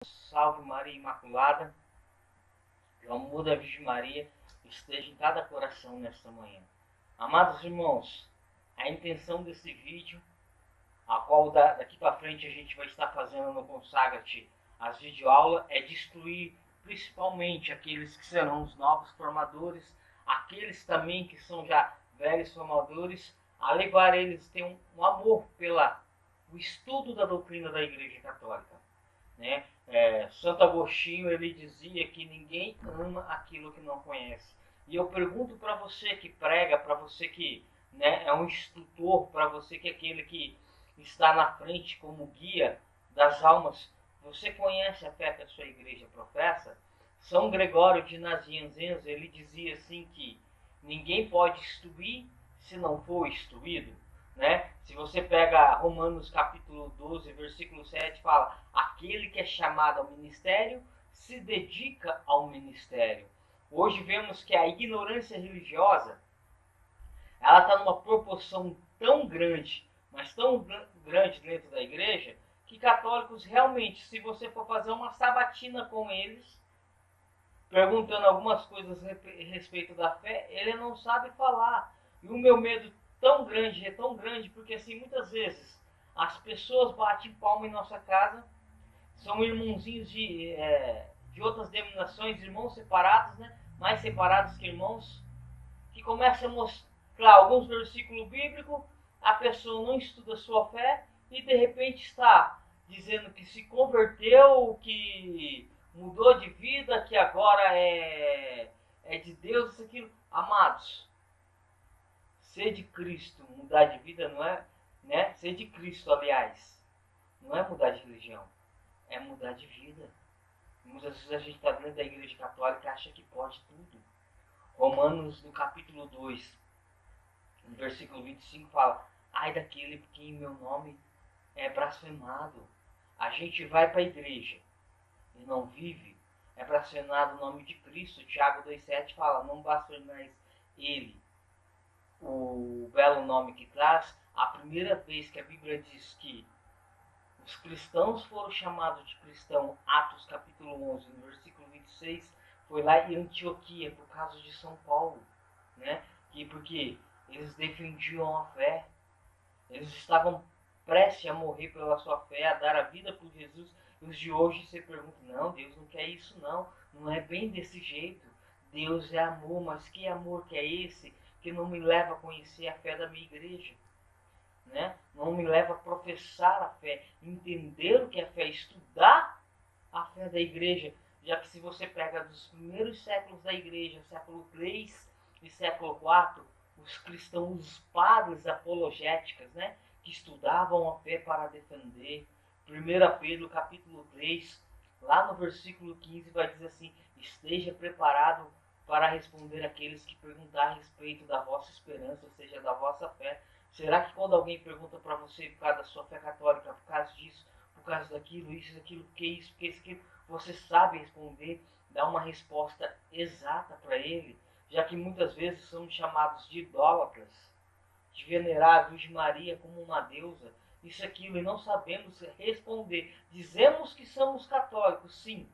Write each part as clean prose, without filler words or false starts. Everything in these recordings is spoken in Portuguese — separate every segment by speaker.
Speaker 1: Salve Maria Imaculada, que o amor da Virgem Maria esteja em cada coração nesta manhã. Amados irmãos, a intenção desse vídeo, a qual daqui para frente a gente vai estar fazendo no Consagra-te as videoaulas, é de instruir principalmente aqueles que serão os novos formadores, aqueles também que são já velhos formadores, a levar eles a ter um amor o estudo da doutrina da Igreja Católica. Né? Santo Agostinho, ele dizia que ninguém ama aquilo que não conhece. E eu pergunto para você que prega, para você que, né, é um instrutor, para você que é aquele que está na frente como guia das almas, você conhece a fé que a sua igreja professa? São Gregório de Nazianzenzo, ele dizia assim que ninguém pode instruir se não for instruído. Né? Se você pega Romanos capítulo 12, versículo 7, fala: aquele que é chamado ao ministério se dedica ao ministério. Hoje vemos que a ignorância religiosa ela está numa proporção tão grande, mas tão grande dentro da igreja, que católicos realmente, se você for fazer uma sabatina com eles, perguntando algumas coisas a respeito da fé, ele não sabe falar. E o meu medo é tão grande, porque assim, muitas vezes as pessoas batem palma em nossa casa, são irmãozinhos de outras denominações, irmãos separados, né? Mais separados que irmãos, que começam a mostrar alguns versículos bíblicos, a pessoa não estuda a sua fé e de repente está dizendo que se converteu, que mudou de vida, que agora é de Deus, isso, aquilo. Amados, ser de Cristo, mudar de vida não é, né? Ser de Cristo, aliás, não é mudar de religião, é mudar de vida. Muitas vezes a gente está dentro da Igreja Católica e acha que pode tudo. Romanos, no capítulo 2, no versículo 25, fala: ai daquele que em meu nome é blasfemado. A gente vai para a igreja e não vive, é blasfemado o nome de Cristo. Tiago 2,7 fala: não blasfemeis ele, o belo nome que traz. A primeira vez que a Bíblia diz que os cristãos foram chamados de cristão, Atos capítulo 11, no versículo 26, foi lá em Antioquia, por causa de São Paulo, né? Porque eles defendiam a fé, eles estavam prestes a morrer pela sua fé, a dar a vida por Jesus. E os de hoje você pergunta: não, Deus não quer isso não, não é bem desse jeito. Deus é amor, mas que amor que é esse que não me leva a conhecer a fé da minha igreja? Né? Não me leva a professar a fé, entender o que é fé, estudar a fé da igreja, já que se você pega dos primeiros séculos da igreja, século 3 e século 4, os cristãos, os padres apologéticos, né, que estudavam a fé para defender. 1 Pedro capítulo 3, lá no versículo 15, vai dizer assim: esteja preparado para responder àqueles que perguntar a respeito da vossa esperança, ou seja, da vossa fé. Será que quando alguém pergunta para você por causa da sua fé católica, por causa disso, por causa daquilo, isso, aquilo, porque isso, porque isso, aquilo, você sabe responder, dar uma resposta exata para ele? Já que muitas vezes somos chamados de idólatras, de venerar a Virgem Maria como uma deusa, isso, aquilo, e não sabemos responder. Dizemos que somos católicos, sim,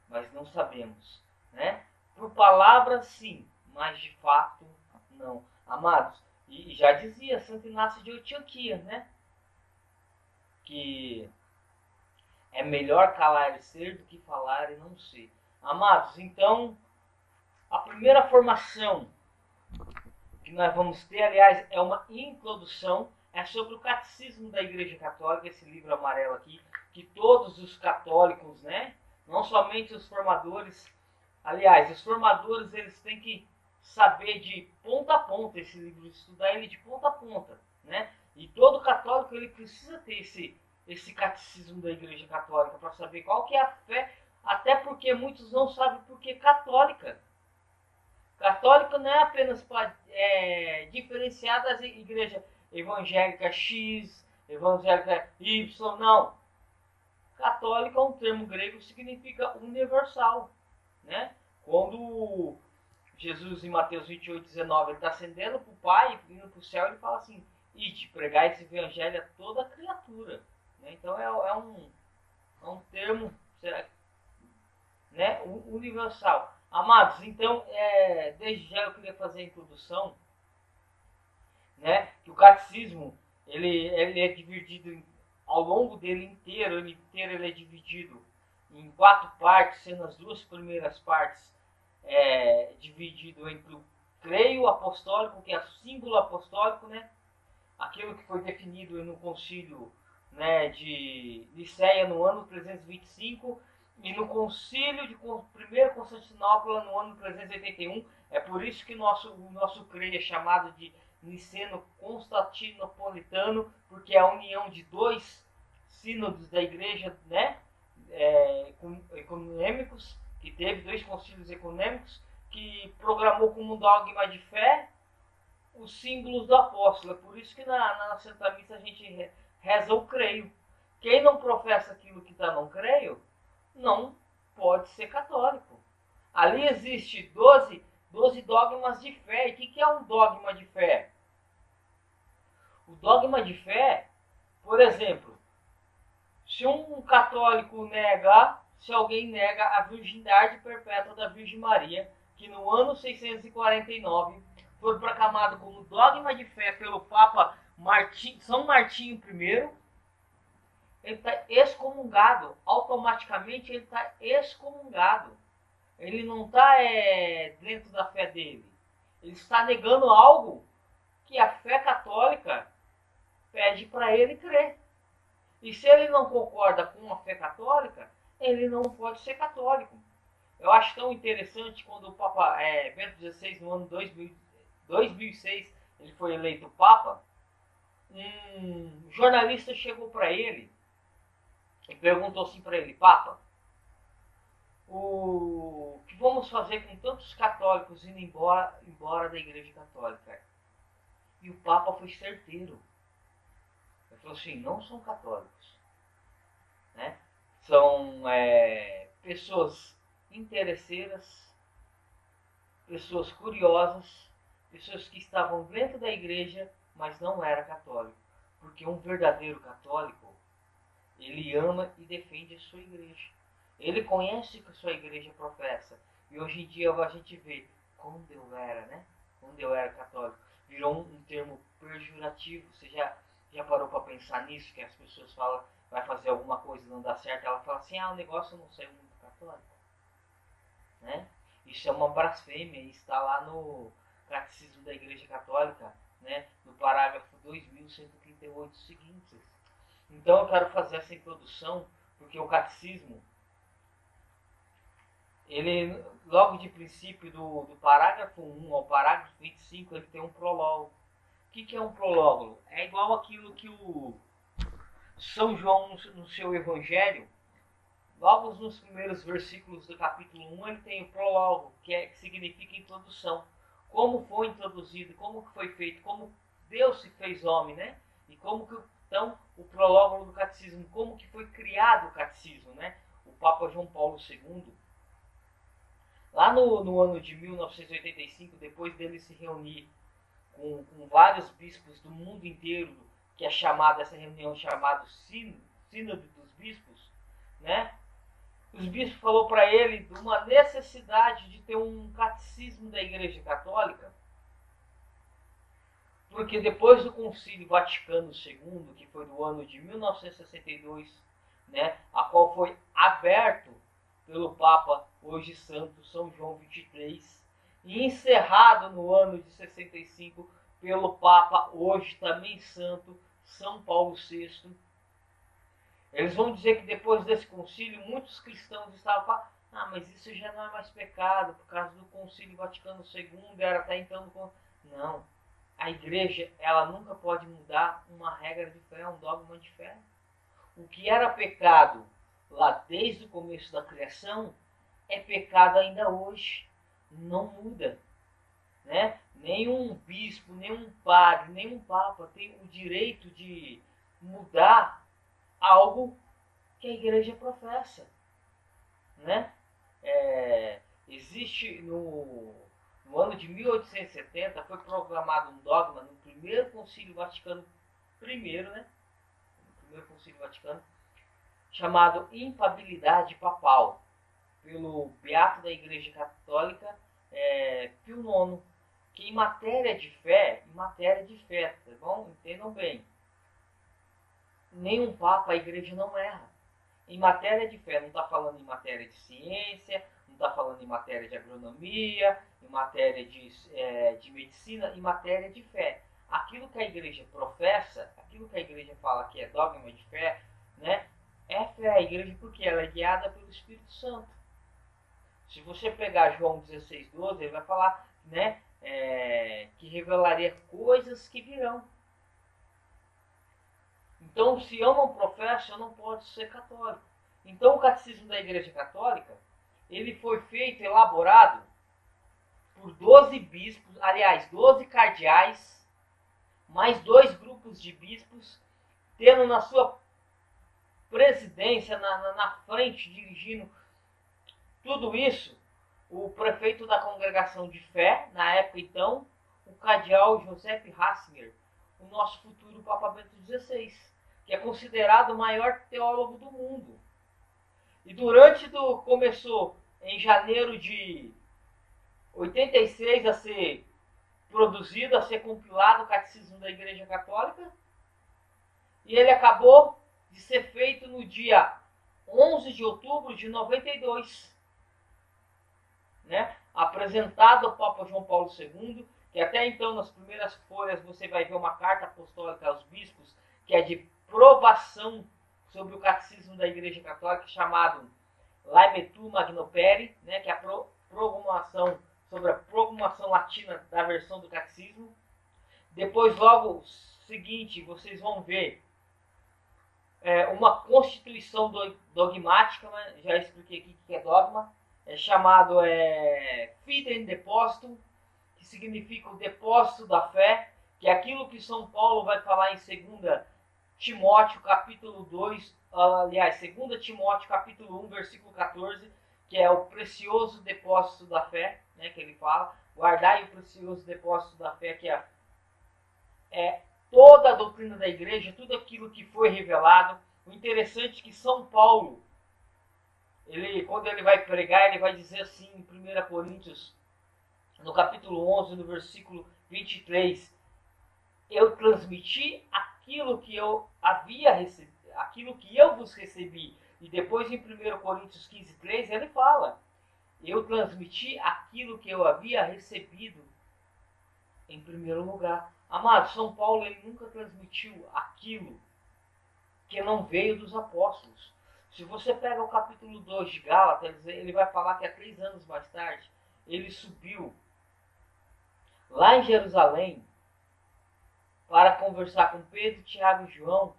Speaker 1: mas não sabemos, né? Por palavras, sim, mas de fato, não. Amados, e já dizia Santo Inácio de Antioquia, né? Que é melhor calar e ser do que falar e não ser. Amados, então, a primeira formação que nós vamos ter, aliás, é uma introdução, é sobre o Catecismo da Igreja Católica, esse livro amarelo aqui, que todos os católicos, né? Não somente os formadores, aliás, os formadores, eles têm que saber de ponta a ponta esse livro, estudar ele de ponta a ponta, né? E todo católico, ele precisa ter esse catecismo da Igreja Católica para saber qual que é a fé, até porque muitos não sabem por que católica. Católica não é apenas para diferenciar das igrejas evangélica X, evangélica Y, não. Católico é um termo grego que significa universal, né? Quando Jesus, em Mateus 28:19, ele está ascendendo para o Pai, indo para o céu, ele fala assim: ide, pregar esse evangelho a toda criatura. Né? Então é É um termo, será, né, universal. Amados, então, desde já eu queria fazer a introdução, né, que o catecismo, ele é dividido, ao longo dele inteiro, ele é dividido em 4 partes, sendo as 2 primeiras partes dividido entre o creio apostólico, que é o símbolo apostólico, né, aquilo que foi definido no concílio, né, de Nicéia no ano 325 e no concílio de 1º Constantinopla no ano 381. É por isso que o nosso creio é chamado de Niceno-Constantinopolitano, porque é a união de 2 sínodos da igreja, né, econômicos, que teve 2 concílios econômicos, que programou como dogma de fé os símbolos do apóstolo. É por isso que na Santa Missa a gente reza o creio. Quem não professa aquilo que está no creio, não pode ser católico. Ali existe 12 dogmas de fé. E o que é um dogma de fé? O dogma de fé, por exemplo, se um católico se alguém nega a virgindade perpétua da Virgem Maria, que no ano 649 foi proclamado como dogma de fé pelo Papa São Martinho I, ele está excomungado. Automaticamente ele está excomungado. Ele não está dentro da fé dele. Ele está negando algo que a fé católica pede para ele crer. E se ele não concorda com a fé católica, ele não pode ser católico. Eu acho tão interessante quando o Papa Bento XVI, no ano 2006, ele foi eleito Papa, um jornalista chegou para ele e perguntou assim para ele: Papa, o que vamos fazer com tantos católicos indo embora da Igreja Católica? E o Papa foi certeiro. Ele falou assim: não são católicos, né? São pessoas interesseiras, pessoas curiosas, pessoas que estavam dentro da igreja, mas não era católico. Porque um verdadeiro católico, ele ama e defende a sua igreja. Ele conhece o que a sua igreja professa. E hoje em dia a gente vê, quando eu era católico, virou um termo pejorativo. Você já parou para pensar nisso? Que as pessoas falam, vai fazer alguma coisa e não dá certo, ela fala assim: o negócio não saiu muito católico, né? Isso é uma blasfêmia. Está lá no Catecismo da Igreja Católica, né, no parágrafo 2138 seguintes. Então eu quero fazer essa introdução porque o catecismo, ele, logo de princípio, do parágrafo 1 ao parágrafo 25, ele tem um prólogo. O que é um prólogo? É igual aquilo que o São João, no seu Evangelho, logo nos primeiros versículos do capítulo 1, ele tem o prólogo, que significa introdução. Como foi introduzido, como foi feito, como Deus se fez homem, né? E como que, então, o prólogo do catecismo, como que foi criado o catecismo, né? O Papa João Paulo II, lá no ano de 1985, depois dele se reunir com vários bispos do mundo inteiro, que é essa reunião chamada Sínodo dos Bispos, né? Os bispos falou para ele de uma necessidade de ter um catecismo da Igreja Católica, porque depois do Concílio Vaticano II, que foi do ano de 1962, né, a qual foi aberto pelo Papa hoje Santo São João XXIII, e encerrado no ano de 65 pelo Papa hoje também Santo São Paulo VI. Eles vão dizer que depois desse concílio, muitos cristãos estavam falando: mas isso já não é mais pecado, por causa do Concílio Vaticano II, era até então... Não, a igreja, ela nunca pode mudar uma regra de fé, um dogma de fé. O que era pecado lá desde o começo da criação, é pecado ainda hoje, não muda, né? Nenhum bispo, nenhum padre, nenhum papa tem o direito de mudar algo que a igreja professa, né? Existe no ano de 1870, foi proclamado um dogma no primeiro Concílio Vaticano I, né? No primeiro Concílio Vaticano, chamado Infabilidade Papal, pelo beato da Igreja Católica, Pio IX, que em matéria de fé, tá bom? Entendam bem, nenhum papa a Igreja não erra. Em matéria de fé, não está falando em matéria de ciência, não está falando em matéria de agronomia, em matéria de medicina, em matéria de fé. Aquilo que a Igreja professa, aquilo que a Igreja fala que é dogma de fé, né, é fé. A Igreja, porque ela é guiada pelo Espírito Santo. Se você pegar João 16,12, ele vai falar, né, que revelaria coisas que virão. Então, se eu não professo, eu não posso ser católico. Então, o Catecismo da Igreja Católica, ele foi feito, elaborado por 12 bispos, aliás, 12 cardeais, mais 2 grupos de bispos, tendo na sua presidência, na frente, dirigindo tudo isso, o prefeito da Congregação de Fé, na época então, o cardeal Joseph Ratzinger, o nosso futuro Papa Bento XVI, que é considerado o maior teólogo do mundo. E começou em janeiro de 86 a ser produzido, a ser compilado o Catecismo da Igreja Católica, e ele acabou de ser feito no dia 11 de outubro de 92, né? Apresentado ao Papa João Paulo II, que até então nas primeiras folhas você vai ver uma carta apostólica aos bispos, que é de provação sobre o Catecismo da Igreja Católica, chamado Laemetur Magnopere, né, que é a progulgação sobre a progulgação latina da versão do Catecismo. Depois, logo seguinte, vocês vão ver uma constituição dogmática, né? Já expliquei aqui o que é dogma, é chamado Fidem Depositum, que significa o depósito da fé, que é aquilo que São Paulo vai falar em 2 Timóteo capítulo 2, aliás, 2 Timóteo capítulo 1, versículo 14, que é o precioso depósito da fé, né, que ele fala, guardai o precioso depósito da fé, que é toda a doutrina da igreja, tudo aquilo que foi revelado. O interessante é que São Paulo, quando ele vai pregar, ele vai dizer assim em 1 Coríntios, no capítulo 11, no versículo 23, eu transmiti aquilo que eu havia recebido, aquilo que eu vos recebi. E depois em 1 Coríntios 15, 3, ele fala, eu transmiti aquilo que eu havia recebido em primeiro lugar. Amado, São Paulo ele nunca transmitiu aquilo que não veio dos apóstolos. Se você pega o capítulo 2 de Gálatas, ele vai falar que há 3 anos mais tarde, ele subiu lá em Jerusalém para conversar com Pedro, Tiago e João,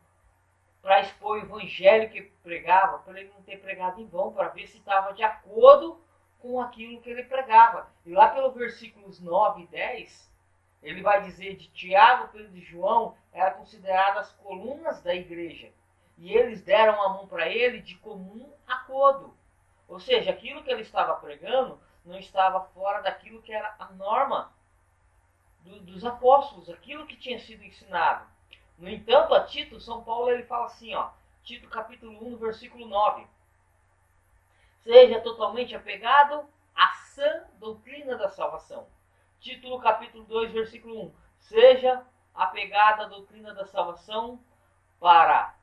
Speaker 1: para expor o evangelho que pregava, para ele não ter pregado em vão, para ver se estava de acordo com aquilo que ele pregava. E lá pelos versículos 9 e 10, ele vai dizer de Tiago, Pedro e João, eram consideradas as colunas da igreja. E eles deram a mão para ele de comum acordo. Ou seja, aquilo que ele estava pregando não estava fora daquilo que era a norma dos apóstolos, aquilo que tinha sido ensinado. No entanto, a Tito, São Paulo ele fala assim, Tito capítulo 1, versículo 9. Seja totalmente apegado à sã doutrina da salvação. Tito capítulo 2, versículo 1. Seja apegado à doutrina da salvação para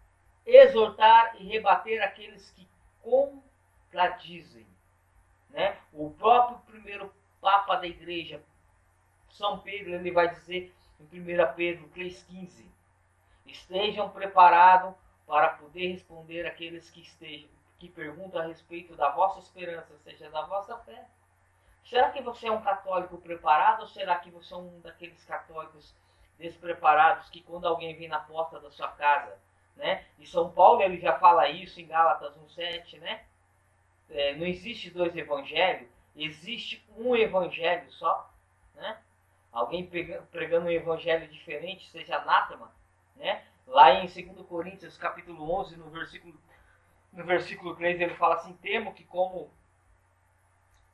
Speaker 1: exortar e rebater aqueles que contradizem. Né? O próprio primeiro Papa da Igreja, São Pedro, ele vai dizer em 1 Pedro 3,15, estejam preparados para poder responder àqueles que perguntam a respeito da vossa esperança, seja da vossa fé. Será que você é um católico preparado ou será que você é um daqueles católicos despreparados que quando alguém vem na porta da sua casa, né? E São Paulo ele já fala isso em Gálatas 1,7, né? Não existe 2 evangelhos, existe um evangelho só, né? Alguém pregando um evangelho diferente, seja anátema, né? Lá em 2 Coríntios capítulo 11, no versículo 3, ele fala assim, temo que como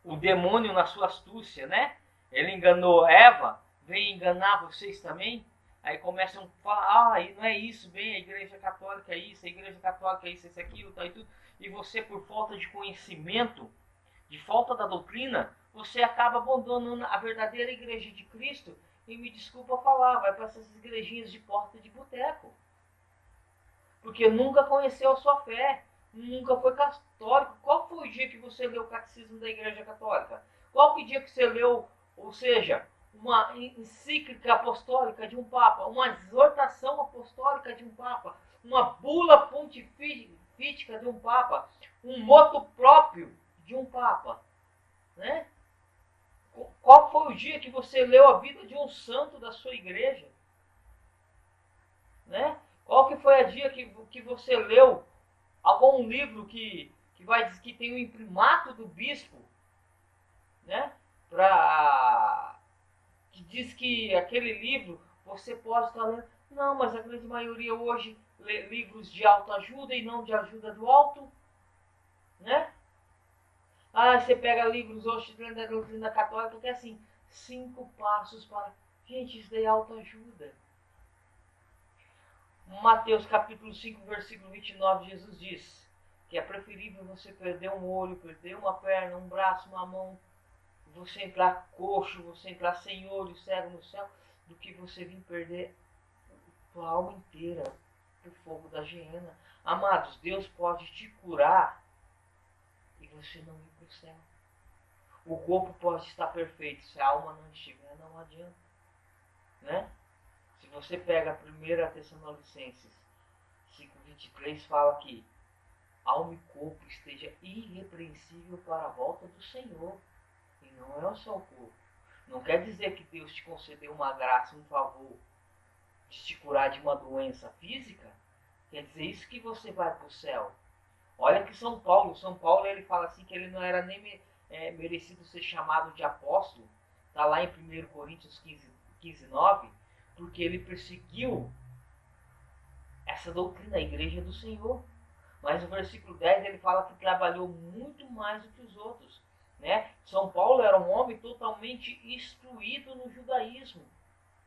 Speaker 1: o demônio na sua astúcia, né? Ele enganou Eva, veio enganar vocês também. Aí começam a falar, não é isso, bem, a Igreja Católica é isso, a Igreja Católica é isso, aquilo, tá, e tudo. E você, por falta de conhecimento, de falta da doutrina, você acaba abandonando a verdadeira Igreja de Cristo. E me desculpa falar, vai para essas igrejinhas de porta de boteco. Porque nunca conheceu a sua fé, nunca foi católico. Qual foi o dia que você leu o Catecismo da Igreja Católica? Qual foi o dia que você leu, ou seja, uma encíclica apostólica de um Papa, uma exortação apostólica de um Papa, uma bula pontifítica de um Papa, um moto próprio de um Papa, né? Qual foi o dia que você leu a vida de um santo da sua igreja? Né? Qual que foi o dia que você leu algum livro que tem o imprimato do bispo, né? Que diz que aquele livro você pode estar lendo. Não, mas a grande maioria hoje lê livros de autoajuda e não de ajuda do alto, né? Você pega livros hoje da doutrina católica que é assim, 5 passos para... Gente, isso daí é autoajuda. Mateus capítulo 5, versículo 29, Jesus diz que é preferível você perder um olho, perder uma perna, um braço, uma mão, você entrar coxo, você entrar sem olho, cego no céu, do que você vir perder tua alma inteira pro fogo da geena. Amados, Deus pode te curar e você não ir para o céu. O corpo pode estar perfeito, se a alma não estiver, não adianta, né? Se você pega a 1 Tessalonicenses 5:23, fala que alma e corpo esteja irrepreensível para a volta do Senhor, e não é só o corpo. Não quer dizer que Deus te concedeu uma graça, um favor de te curar de uma doença física, quer dizer isso que você vai para o céu. Olha que São Paulo ele fala assim que ele não era nem merecido ser chamado de apóstolo, está lá em 1 Coríntios 15:9, porque ele perseguiu essa doutrina, a igreja do Senhor. Mas no versículo 10 ele fala que trabalhou muito mais do que os outros, né? São Paulo era um homem totalmente instruído no judaísmo,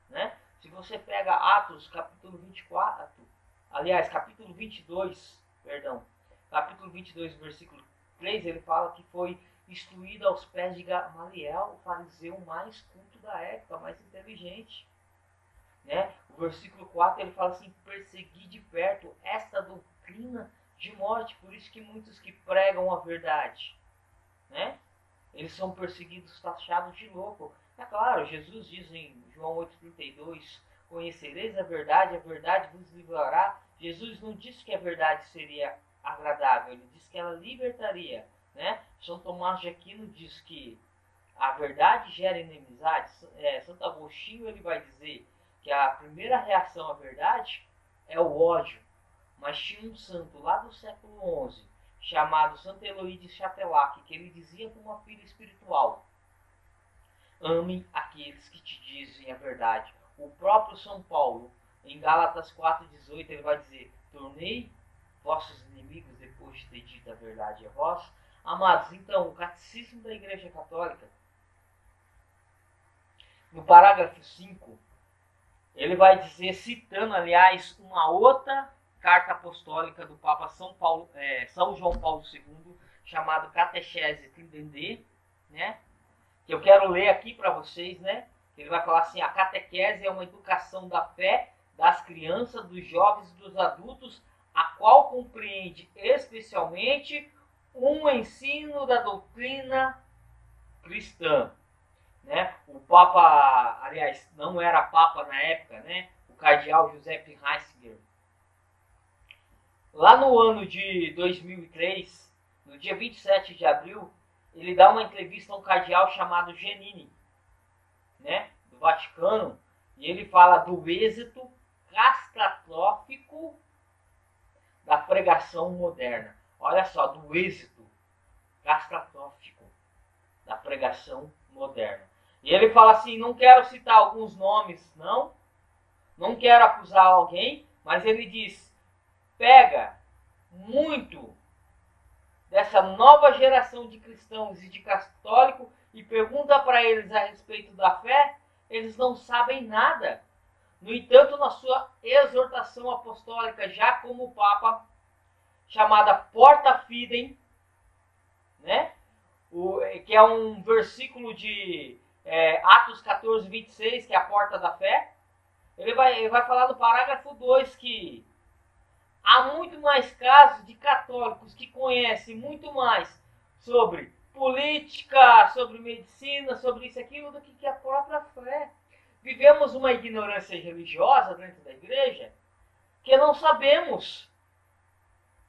Speaker 1: né? Se você pega Atos capítulo 22, capítulo 22, versículo 3, ele fala que foi instruído aos pés de Gamaliel, o fariseu mais culto da época, mais inteligente, né? O versículo 4 ele fala assim: persegui de perto esta doutrina de morte, por isso que muitos que pregam a verdade, né? Eles são perseguidos, taxados de louco. É claro, Jesus diz em João 8,32: conhecereis a verdade vos livrará. Jesus não disse que a verdade seria agradável, ele disse que ela libertaria, né? São Tomás de Aquino diz que a verdade gera inimizade. Santo Agostinho ele vai dizer que a primeira reação à verdade é o ódio. Mas tinha um santo lá do século XI, chamado Santo Eloy de Chatelak, que ele dizia para uma filha espiritual: ame aqueles que te dizem a verdade. O próprio São Paulo, em Gálatas 4,18, ele vai dizer: tornei vossos inimigos depois de ter dito a verdade a vós. Amados, então, o Catecismo da Igreja Católica, no parágrafo 5, ele vai dizer, citando, aliás, uma outra carta apostólica do Papa São João Paulo II, chamado Catechese Tridentê, né? Que eu quero ler aqui para vocês, né? Ele vai falar assim: a catequese é uma educação da fé das crianças, dos jovens e dos adultos, a qual compreende especialmente um ensino da doutrina cristã, né? O Papa, aliás, não era Papa na época, né? O cardeal Joseph Ratzinger, lá no ano de 2003, no dia 27 de abril, ele dá uma entrevista a um cardeal chamado Giannini, né, do Vaticano, e ele fala do êxito catastrófico da pregação moderna. Olha só, do êxito catastrófico da pregação moderna. E ele fala assim: não quero citar alguns nomes, não quero acusar alguém, mas ele diz: pega muito dessa nova geração de cristãos e de católicos e pergunta para eles a respeito da fé, eles não sabem nada. No entanto, na sua exortação apostólica, já como Papa, chamada Porta Fidem, né? Que é um versículo de Atos 14, 26, que é a porta da fé. Ele vai falar no parágrafo 2 que há muito mais casos de católicos que conhecem muito mais sobre política, sobre medicina, sobre isso e aquilo, do que a própria fé. Vivemos uma ignorância religiosa dentro da igreja que não sabemos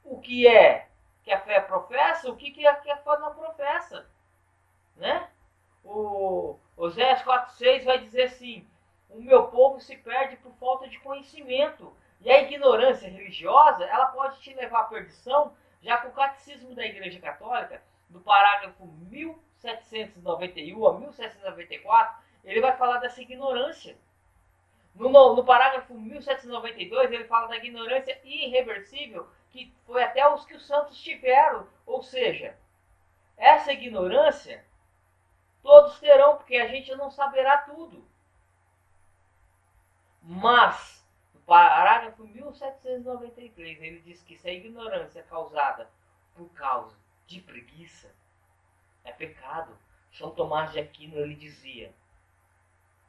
Speaker 1: o que é que a fé professa, o que a fé não professa. Né? O Oséias 4,6 vai dizer assim: o meu povo se perde por falta de conhecimento. E a ignorância religiosa, ela pode te levar à perdição, já que o Catecismo da Igreja Católica, do parágrafo 1791 a 1794, ele vai falar dessa ignorância. No parágrafo 1792, ele fala da ignorância irreversível, que foi até os que os santos tiveram. Ou seja, essa ignorância todos terão, porque a gente não saberá tudo. Mas, no parágrafo 1793, ele diz que se a ignorância é causada por causa de preguiça, é pecado. São Tomás de Aquino, ele dizia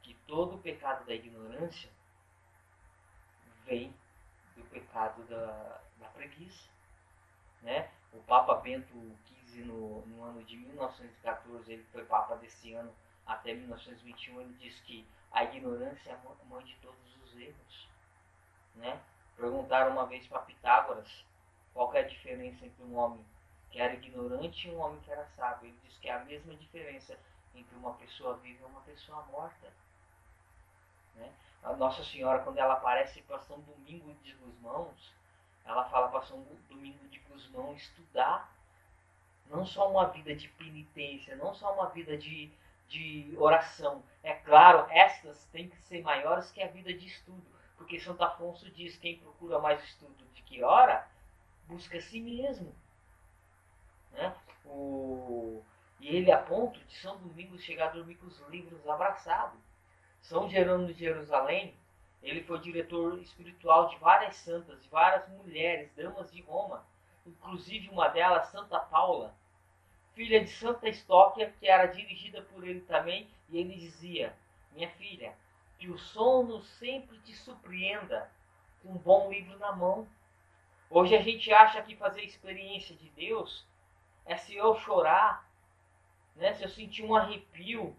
Speaker 1: que todo o pecado da ignorância vem do pecado da preguiça. Né? O Papa Bento XV, no ano de 1914, ele foi Papa desse ano até 1921, ele diz que a ignorância é a mãe de todos os erros. Né? Perguntaram uma vez para Pitágoras qual é a diferença entre um homem que era ignorante e um homem que era sábio. Ele diz que é a mesma diferença entre uma pessoa viva e uma pessoa morta. Né? A Nossa Senhora, quando ela aparece para São Domingo de Gusmãos, ela fala para São Domingo de Gusmão estudar não só uma vida de penitência, não só uma vida de oração. É claro, estas têm que ser maiores que a vida de estudo, porque Santo Afonso diz: quem procura mais estudo de que ora, busca a si mesmo. Né? E ele, a ponto de São Domingos chegar a dormir com os livros abraçados. São Jerônimo de Jerusalém, ele foi diretor espiritual de várias santas, de várias mulheres, damas de Roma, inclusive uma delas, Santa Paula, filha de Santa Estóquia, que era dirigida por ele também, e ele dizia: minha filha, que o sono sempre te surpreenda com um bom livro na mão. Hoje a gente acha que fazer experiência de Deus é se eu chorar, né? Se eu sentir um arrepio,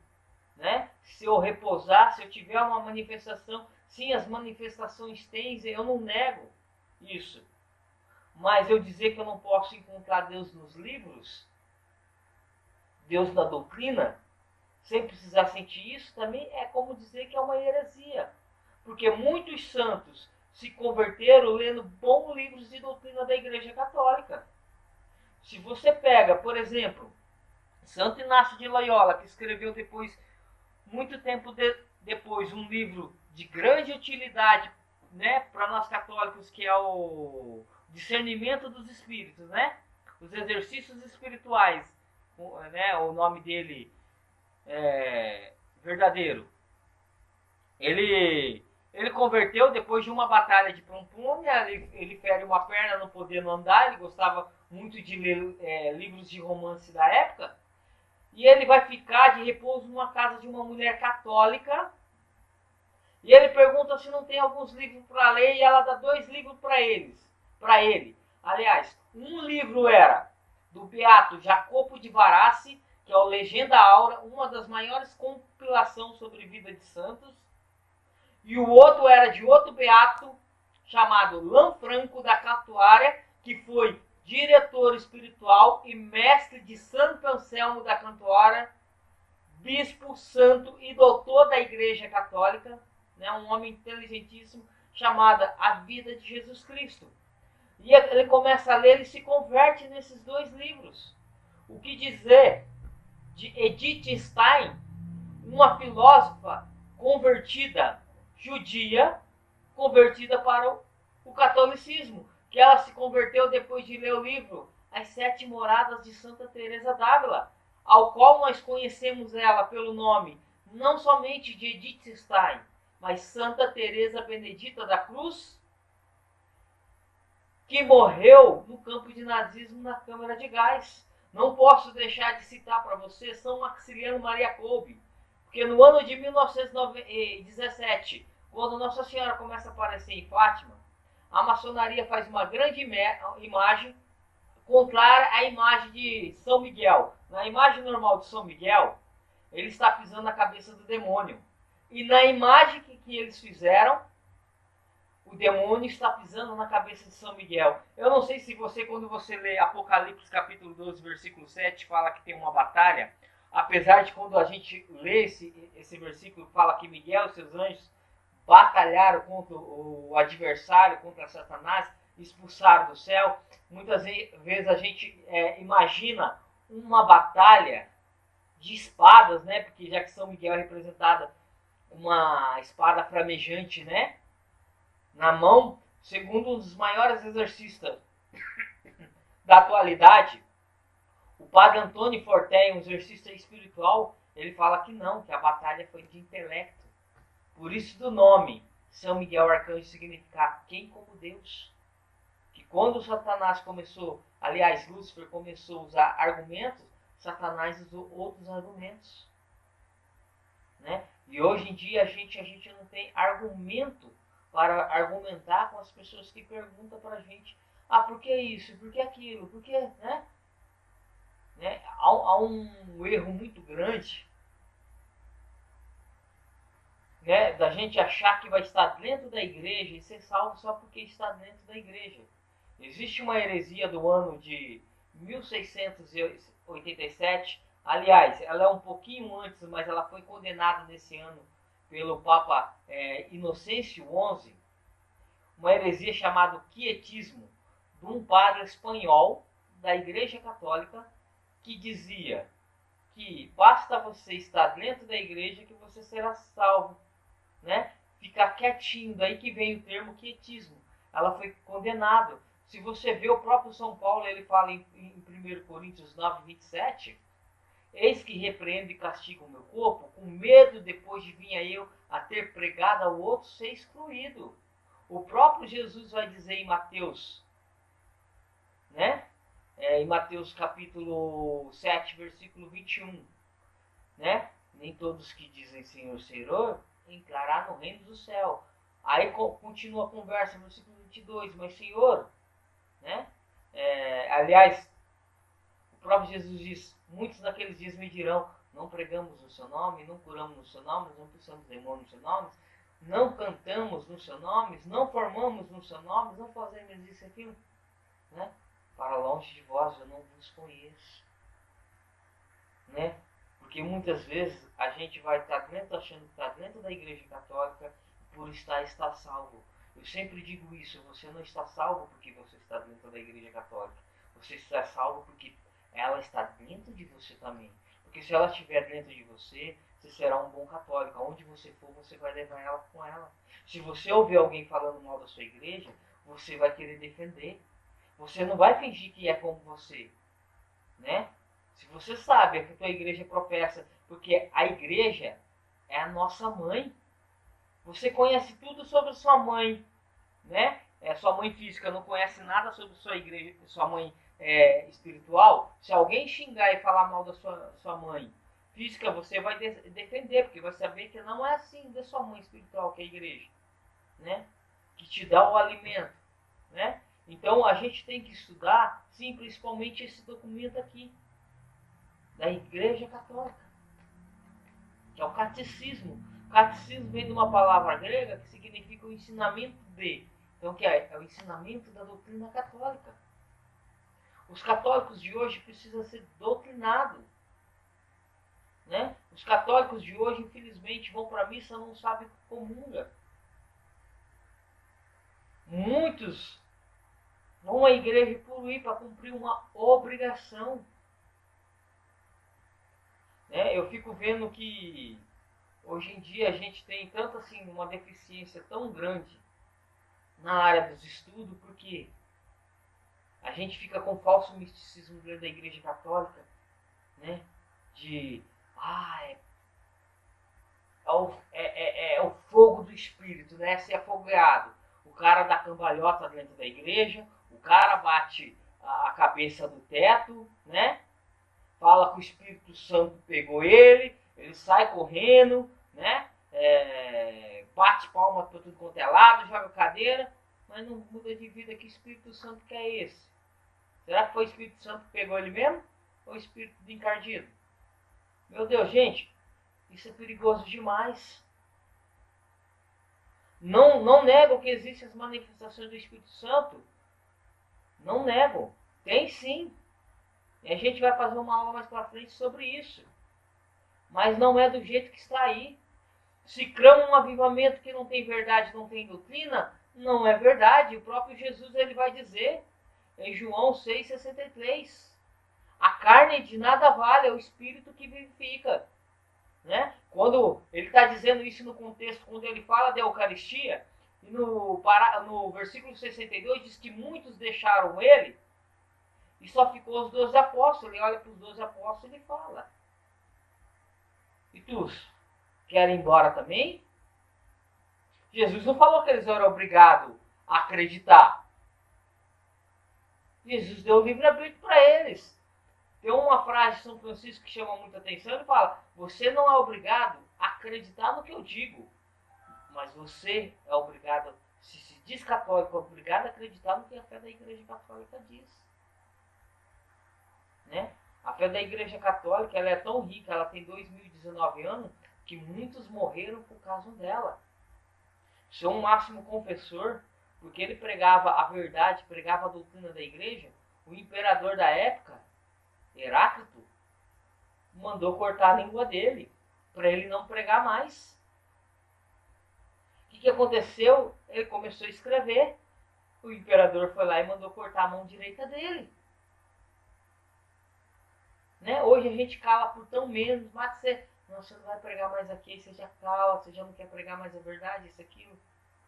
Speaker 1: né? Se eu repousar, se eu tiver uma manifestação. Sim, as manifestações têm, eu não nego isso. Mas eu dizer que eu não posso encontrar Deus nos livros, Deus na doutrina, sem precisar sentir isso, também é como dizer que é uma heresia. Porque muitos santos se converteram lendo bons livros de doutrina da Igreja Católica. Se você pega, por exemplo, Santo Inácio de Loyola, que escreveu depois, muito tempo depois, um livro de grande utilidade, né, para nós católicos, que é o Discernimento dos Espíritos, né? Os Exercícios Espirituais, né, o nome dele é verdadeiro. Ele converteu depois de uma batalha de Pampulha. Ele fere uma perna, não podendo andar. Ele gostava muito de ler livros de romance da época. E ele vai ficar de repouso numa casa de uma mulher católica. E ele pergunta se não tem alguns livros para ler, e ela dá 2 livros para ele. Aliás, um livro era do beato Jacopo de Varassi, que é o Legenda Áurea, uma das maiores compilações sobre vida de santos. E o outro era de outro beato chamado Lanfranco da Cantuária, que foi diretor espiritual e mestre de Santo Anselmo da Cantuária, bispo, santo e doutor da Igreja Católica, né, um homem inteligentíssimo, chamada A Vida de Jesus Cristo. E ele começa a ler, ele se converte nesses 2 livros. O que dizer de Edith Stein, uma filósofa convertida, judia, convertida para o catolicismo, que ela se converteu depois de ler o livro As 7 Moradas de Santa Teresa d'Ávila, ao qual nós conhecemos ela pelo nome não somente de Edith Stein, mas Santa Teresa Benedita da Cruz, que morreu no campo de nazismo na câmara de gás. Não posso deixar de citar para você São Maximiliano Maria Kolbe, porque no ano de 1917, quando Nossa Senhora começa a aparecer em Fátima, a maçonaria faz uma grande imagem contrária à imagem de São Miguel. Na imagem normal de São Miguel, ele está pisando na cabeça do demônio. E na imagem que eles fizeram, o demônio está pisando na cabeça de São Miguel. Eu não sei se você, quando você lê Apocalipse capítulo 12, versículo 7, fala que tem uma batalha. Apesar de quando a gente lê esse versículo, fala que Miguel e seus anjos batalharam contra o adversário, contra Satanás, expulsaram do céu. Muitas vezes a gente imagina uma batalha de espadas, né? Porque já que São Miguel é representada uma espada flamejante, né? Na mão, segundo um dos maiores exorcistas da atualidade, o padre Antônio Fortea, um exorcista espiritual, ele fala que não, que a batalha foi de intelecto. Por isso do nome, São Miguel Arcanjo significa quem como Deus. Que quando Satanás começou, aliás, Lúcifer começou a usar argumentos, Satanás usou outros argumentos. Né? E hoje em dia a gente não tem argumento para argumentar com as pessoas que perguntam para a gente, por que isso, por que aquilo, por que, né? Há um erro muito grande, né, da gente achar que vai estar dentro da igreja e ser salvo só porque está dentro da igreja. Existe uma heresia do ano de 1687, aliás, ela é um pouquinho antes, mas ela foi condenada nesse ano pelo Papa Inocêncio XI, uma heresia chamada quietismo, de um padre espanhol da Igreja Católica, que dizia que basta você estar dentro da igreja que você será salvo, né? Ficar quietinho, daí que vem o termo quietismo. Ela foi condenada. Se você vê o próprio São Paulo, ele fala em 1 Coríntios 9, 27, eis que repreendo e castigo o meu corpo, com medo depois de vir eu a ter pregado ao outro ser excluído. O próprio Jesus vai dizer em Mateus, né? Em Mateus capítulo 7, versículo 21, né? Nem todos que dizem Senhor, Senhor, entrará no reino do céu. Aí continua a conversa, versículo 22, mas Senhor, né? Aliás, o próprio Jesus diz, muitos naqueles dias me dirão, não pregamos no seu nome, não curamos no seu nome, não expulsamos demônios no seu nome, não cantamos no seu nome, não formamos no seu nome, não fazemos isso e aquilo, né? Para longe de vós eu não vos conheço, né? Porque muitas vezes a gente vai estar dentro, achando que está dentro da Igreja Católica, por está salvo. Eu sempre digo isso, você não está salvo porque você está dentro da Igreja Católica. Você está salvo porque ela está dentro de você também. Porque se ela estiver dentro de você, você será um bom católico. Aonde você for, você vai levar ela com ela. Se você ouvir alguém falando mal da sua igreja, você vai querer defender. Você não vai fingir que é como você, né? Se você sabe que a tua igreja professa, porque a igreja é a nossa mãe. Você conhece tudo sobre sua mãe, né? Sua mãe física não conhece nada sobre sua igreja, sua mãe espiritual. Se alguém xingar e falar mal da sua mãe física, você vai defender, porque vai saber que não é assim da sua mãe espiritual, que é a igreja, né? Que te dá o alimento, né? Então a gente tem que estudar, sim, principalmente esse documento aqui, da Igreja Católica, que é o catecismo. Catecismo vem de uma palavra grega que significa o ensinamento de. Então, que é o ensinamento da doutrina católica. Os católicos de hoje precisam ser doutrinados, né? Os católicos de hoje, infelizmente, vão para a missa e não sabem que comunga. Muitos vão à igreja por ir para cumprir uma obrigação. Eu fico vendo que hoje em dia a gente tem tanto assim uma deficiência tão grande na área dos estudos, porque a gente fica com falso misticismo dentro da Igreja Católica, né? De é o fogo do Espírito, né? Ser afogueado. O cara dá cambalhota dentro da igreja, o cara bate a cabeça no teto, né? Fala que o Espírito Santo pegou ele sai correndo, né? Bate palma para tudo quanto é lado, joga cadeira, mas não muda de vida. Que Espírito Santo que é esse? Será que foi o Espírito Santo que pegou ele mesmo? Ou o Espírito do encardido? Meu Deus, gente, isso é perigoso demais. Não nego que existem as manifestações do Espírito Santo. Não nego. Tem sim. E a gente vai fazer uma aula mais para frente sobre isso. Mas não é do jeito que está aí. Se clama um avivamento que não tem verdade, não tem doutrina, não é verdade. O próprio Jesus ele vai dizer em João 6,63. A carne de nada vale, é o Espírito que vivifica. Né? Quando ele está dizendo isso no contexto, quando ele fala da Eucaristia, e no versículo 62 diz que muitos deixaram ele, e só ficou os 12 apóstolos. Ele olha para os 12 apóstolos e fala: e tu, querem ir embora também? Jesus não falou que eles eram obrigados a acreditar. Jesus deu livre-arbítrio para eles. Tem uma frase de São Francisco que chama muita atenção. Ele fala: você não é obrigado a acreditar no que eu digo, mas você é obrigado, se diz católico, é obrigado a acreditar no que a fé da Igreja Católica diz. Né? A fé da Igreja Católica ela é tão rica, ela tem 2019 anos, que muitos morreram por causa dela. São Máximo Confessor, porque ele pregava a verdade, pregava a doutrina da Igreja, o imperador da época, Heráclito, mandou cortar a língua dele, para ele não pregar mais. O que aconteceu? Ele começou a escrever, o imperador foi lá e mandou cortar a mão direita dele. Né? Hoje a gente cala por tão menos, mas você não vai pregar mais aqui, você já cala, você já não quer pregar mais a verdade, isso, aquilo.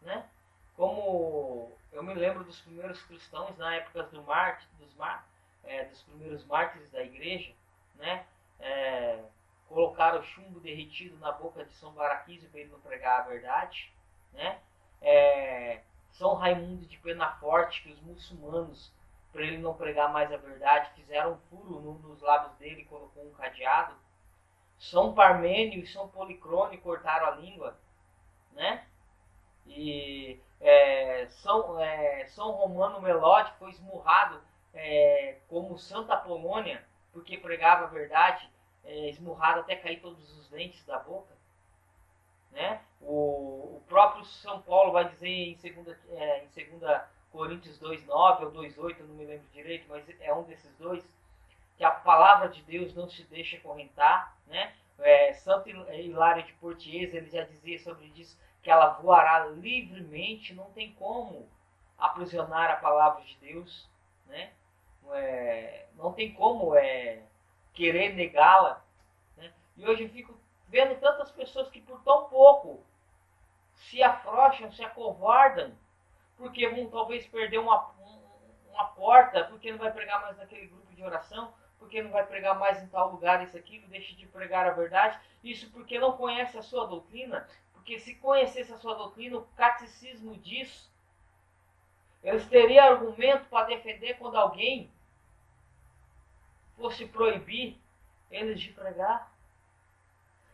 Speaker 1: Né? Como eu me lembro dos primeiros cristãos na época dos primeiros mártires da igreja, né? Colocaram chumbo derretido na boca de São Baraquísio para ele não pregar a verdade. Né? São Raimundo de Penaforte, que os muçulmanos, para ele não pregar mais a verdade, fizeram um furo nos lábios dele e colocou um cadeado. São Parmênio e São Policrone cortaram a língua. Né? E São Romano Melode foi esmurrado como Santa Polônia, porque pregava a verdade, esmurrado até cair todos os dentes da boca. Né? O próprio São Paulo vai dizer em 2 Coríntios 2,9 ou 2,8, não me lembro direito, mas é um desses dois, que a palavra de Deus não se deixa correntar. Né? Santo Hilário de Poitiers, ele já dizia sobre isso, que ela voará livremente, não tem como aprisionar a palavra de Deus. Né? Não tem como querer negá-la. Né? E hoje eu fico vendo tantas pessoas que por tão pouco se afrouxam, se acovardam, porque vão talvez perder uma porta, porque não vai pregar mais naquele grupo de oração, porque não vai pregar mais em tal lugar, isso, aquilo, deixa de pregar a verdade. Isso porque não conhece a sua doutrina, porque se conhecesse a sua doutrina, o catecismo diz, eles teriam argumento para defender quando alguém fosse proibir eles de pregar.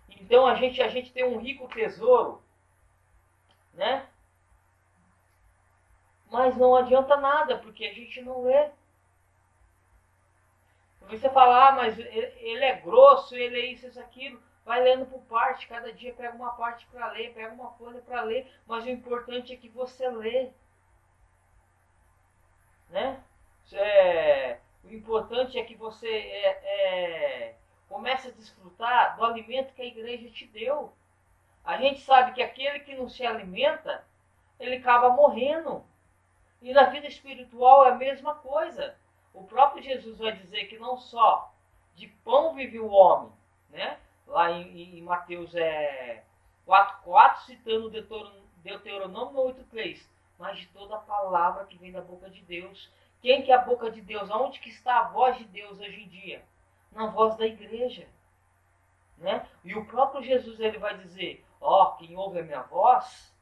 Speaker 1: Então a gente tem um rico tesouro, né? Mas não adianta nada, porque a gente não lê. Você fala, mas ele é grosso, ele é isso, aquilo. Vai lendo por parte, cada dia pega uma parte para ler, pega uma folha para ler, mas o importante é que você lê. Né? O importante é que você comece a desfrutar do alimento que a igreja te deu. A gente sabe que aquele que não se alimenta, ele acaba morrendo. E na vida espiritual é a mesma coisa. O próprio Jesus vai dizer que não só de pão vive o homem, né? Lá em Mateus 4,4, citando Deuteronômio 8,3, mas de toda a palavra que vem da boca de Deus. Quem que é a boca de Deus? Aonde que está a voz de Deus hoje em dia? Na voz da igreja. Né? E o próprio Jesus ele vai dizer, ó, quem ouve a minha voz,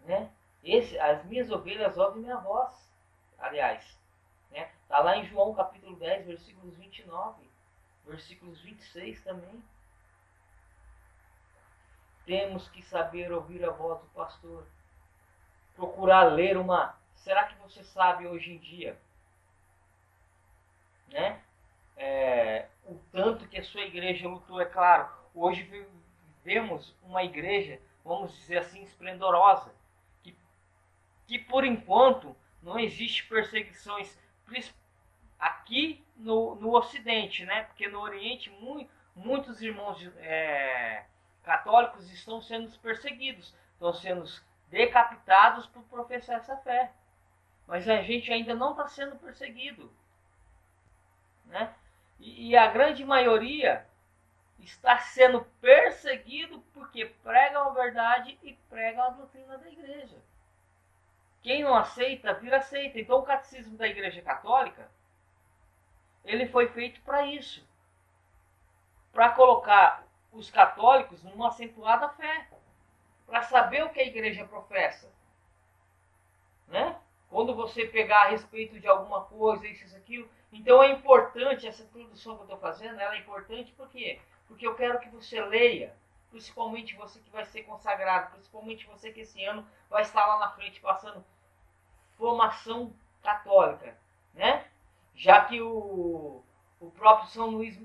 Speaker 1: né? As minhas ovelhas ouvem minha voz, aliás, né? Tá lá em João capítulo 10, versículos 29, versículos 26 também. Temos que saber ouvir a voz do pastor. Procurar ler uma... Será que você sabe hoje em dia, né? O tanto que a sua igreja lutou, é claro. Hoje vemos uma igreja, vamos dizer assim, esplendorosa. Que por enquanto não existe perseguições aqui no Ocidente, né? Porque no Oriente muitos irmãos católicos estão sendo perseguidos, estão sendo decapitados por professar essa fé. Mas a gente ainda não está sendo perseguido, né? E a grande maioria está sendo perseguido porque pregam a verdade e pregam a doutrina da igreja. Quem não aceita, vira seita. Então o catecismo da Igreja Católica, ele foi feito para isso. Para colocar os católicos numa acentuada fé. Para saber o que a igreja professa. Né? Quando você pegar a respeito de alguma coisa, isso, aquilo. Então é importante, essa introdução que eu estou fazendo, ela é importante por quê? Porque eu quero que você leia. Principalmente você que vai ser consagrado. Principalmente você que esse ano vai estar lá na frente passando formação católica, né? Já que o próprio São Luís,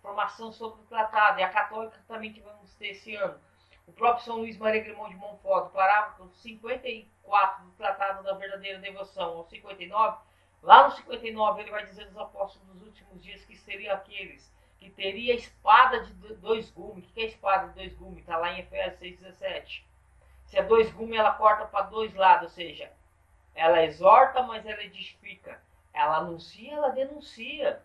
Speaker 1: formação sobre o tratado, e a católica também que vamos ter esse ano, o próprio São Luís Maria Grimond de Montfort, parágrafo 54 do Tratado da Verdadeira Devoção, ou 59, lá no 59 ele vai dizer dos apóstolos dos últimos dias que seriam aqueles que teria espada de dois gumes. O que é espada de dois gumes? Está lá em Efésios 6,17. Se é dois gumes, ela corta para dois lados, ou seja, ela exorta, mas ela edifica. Ela anuncia, ela denuncia.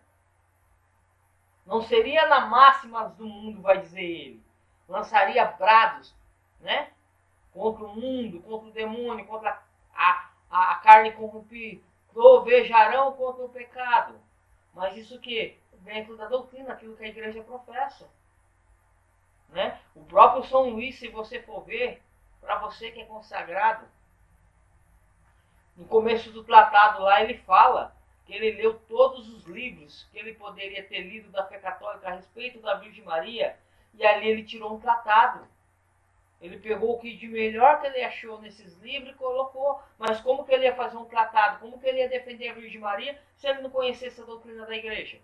Speaker 1: Não seria na máxima do mundo, vai dizer ele. Lançaria brados, né? Contra o mundo, contra o demônio, contra a carne corrompida. Trovejarão contra o pecado. Mas isso que? Dentro da doutrina, aquilo que a igreja professa. Né? O próprio São Luís, se você for ver, para você que é consagrado, no começo do tratado lá ele fala que ele leu todos os livros que ele poderia ter lido da fé católica a respeito da Virgem Maria, e ali ele tirou um tratado. Ele pegou o que de melhor que ele achou nesses livros e colocou. Mas como que ele ia fazer um tratado? Como que ele ia defender a Virgem Maria se ele não conhecesse a doutrina da igreja?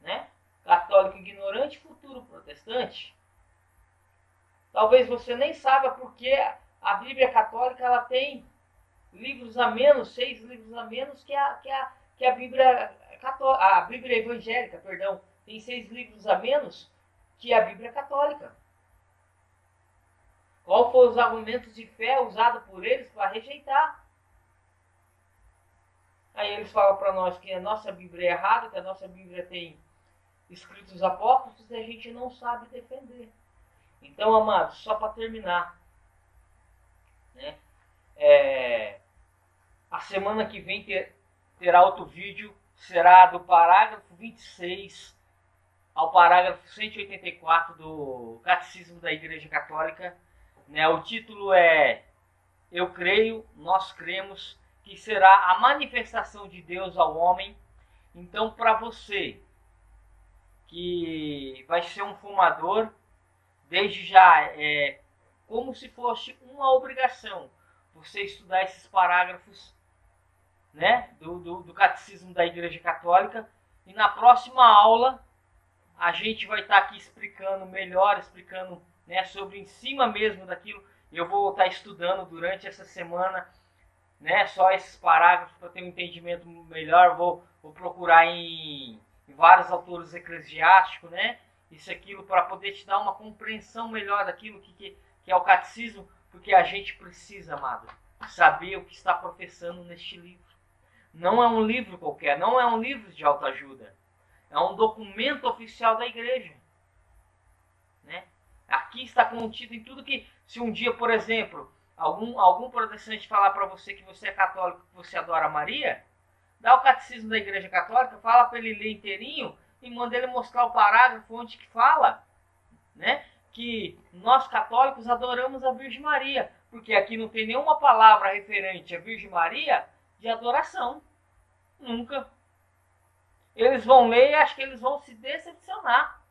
Speaker 1: Né? Católico ignorante, futuro protestante. Talvez você nem saiba porque a Bíblia católica ela tem livros a menos, 6 livros a menos que a Bíblia católica, a Bíblia evangélica, perdão, tem 6 livros a menos que a Bíblia católica. Qual foram os argumentos de fé usados por eles para rejeitar? Aí eles falam para nós que a nossa Bíblia é errada, que a nossa Bíblia tem escritos apócrifos e a gente não sabe defender. Então, amados, só para terminar, né? A semana que vem terá outro vídeo, será do parágrafo 26 ao parágrafo 184 do Catecismo da Igreja Católica. Né? O título é Eu creio, nós cremos, que será a manifestação de Deus ao homem. Então, para você que vai ser um fumador, desde já como se fosse uma obrigação você estudar esses parágrafos, né, do Catecismo da Igreja Católica. E na próxima aula a gente vai estar aqui explicando melhor, né, sobre em cima mesmo daquilo. Eu vou estar estudando durante essa semana, né, só esses parágrafos para ter um entendimento melhor. Vou procurar em vários autores eclesiásticos, né, isso aquilo, para poder te dar uma compreensão melhor daquilo que é o catecismo, porque a gente precisa, amado, saber o que está professando neste livro. Não é um livro qualquer, não é um livro de autoajuda, é um documento oficial da igreja, né? Aqui está contido em tudo que, se um dia, por exemplo, algum protestante falar para você que você é católico, que você adora Maria, dá o catecismo da Igreja Católica, fala para ele ler inteirinho e manda ele mostrar o parágrafo onde que fala. né? Que nós católicos adoramos a Virgem Maria, porque aqui não tem nenhuma palavra referente à Virgem Maria de adoração. Nunca. Eles vão ler e acho que eles vão se decepcionar.